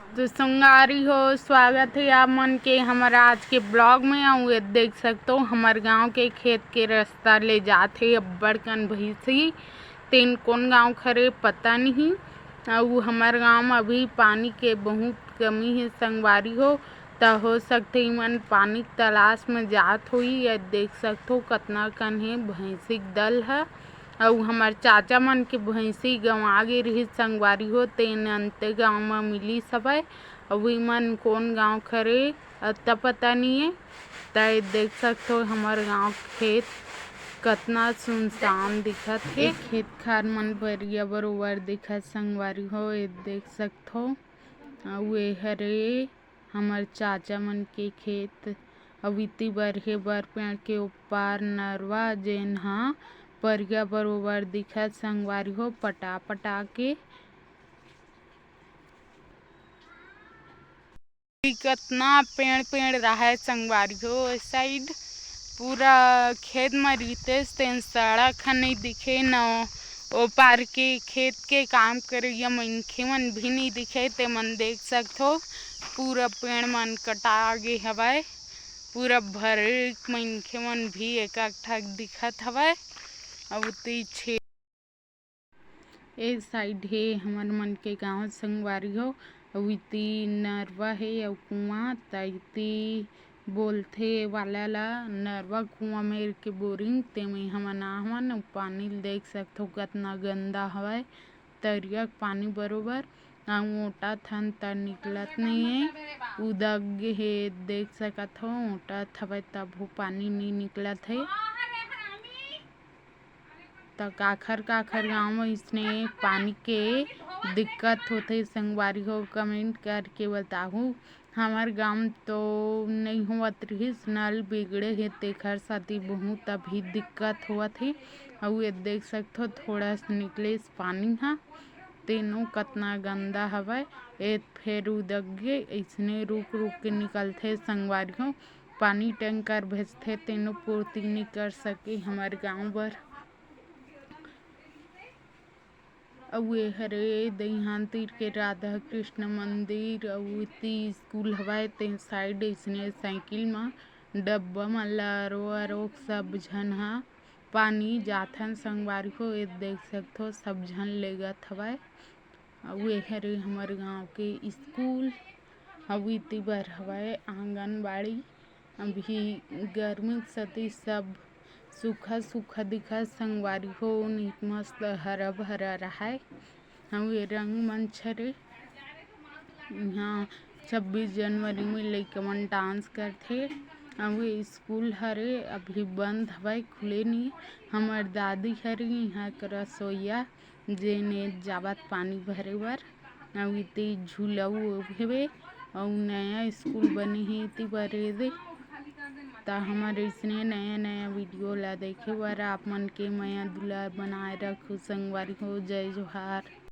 तो संगारी हो, स्वागत है आप मन के हमारा आज के ब्लॉग में। आऊँ देख सकते हो हमारे गांव के खेत के रास्ता ले जाते अब्बड़ कन भैंसी तेन कौन गांव खरे पता नहीं। और हमारे गांव में अभी पानी के बहुत कमी है संगवारी हो, तो हो सकते मन पानी तलाश में जात हुई। या देख सकते हो कतना कन है भैंसी दल है। और हमार चाचा मन के भैंसी गंवा गे रही संगवारी हो, तेन अंते गाँव में मिली सबे। अभी मन कौन गांव खरे अत्ता पता नहीं है। तो देख सकते हो हमार गांव खेत कतना सुनसान दिखत है। खेत खार मन बढ़िया बरोबर दिखत संगवारी हो, ये देख सकते हो। और ये हरे हमार चाचा मन के खेत। अविती बरहे बर पेड़ के ऊपर नरवा जेन हा परिया बरोबर दिखत संगवारी हो पटा पटा के। कितना पेड़ पेड़ रहा है संगवारी हो। इस साइड पूरा खेत में रीते तेन सड़क नहीं दिखे न ओ पार के खेत के काम करे मनखे मन भी नहीं दिखे। ते मन देख सकते हो पूरा पेड़ मन कटा गे हवाए, पूरा भरे मनखे मन भी एक ठक दिखत हवाए। अब छे ए साइड है हमार मन के गाँव संगवारी हो। अविती नरवा है और कुआं तैती बोलथे वाला ला नरवा कुआं मेर के बोरिंग ते में हमन आहवन। पानी देख सकते हो कितना गंदा हवाए, तरिया पानी बरोबर मोटा थन त निकलत नहीं है। उदग हे देख सकत हो मोटा हवाए तब वो पानी नहीं निकलत है। तो काखर गाँव में इसने पानी के दिक्कत होते संगवारी हो, कमेंट करके बताहूँ। हमार गांव तो नहीं होवत रहिस, नल बिगड़े हे तेखर साथी बहुत अभी दिक्कत होवत है। और ये देख सकते हो थोड़ा सा निकले पानी हा तेनो कतना गंदा हवाए। ए फिर उदगे इसने रुक रुक के निकलते संगवारी हो। पानी टैंकर भेजते तेनो पूर्ति नहीं कर सके हमारे गांव बर। और ये हरे दईहान तीर के राधा कृष्ण मंदिर और स्कूल हवाए। ते साइड इसने साइकिल में डब्बा मन ला सब झन हा पानी जाथन संगवारी हो। ये देख सकते हो सब झन लेगत हवाए। और ये हरे हमारे गांव के स्कूल अभी तिबर हवाए आंगनबाड़ी। अभी गर्मी सती सब सूखा सूखा दिखा संगवारी हो, नीट मस्त हरा भरा रहा है। हम ये रंग मंच हरे यहाँ 26 जनवरी में लइका मन डांस करथे। अब ये स्कूल हरे अभी बंद हवाए, खुले नहीं। हमार दादी हरे यहाँ कर रसोईया जेने जावत पानी भरे बर। और इति झूला हेवे और नया स्कूल बने हे इति बरे दे। ता हमारे इसने नया नया वीडियो ला देखे बर आप मन के माया दुलार बनाए रखो संगवारी हो। जय जोहार।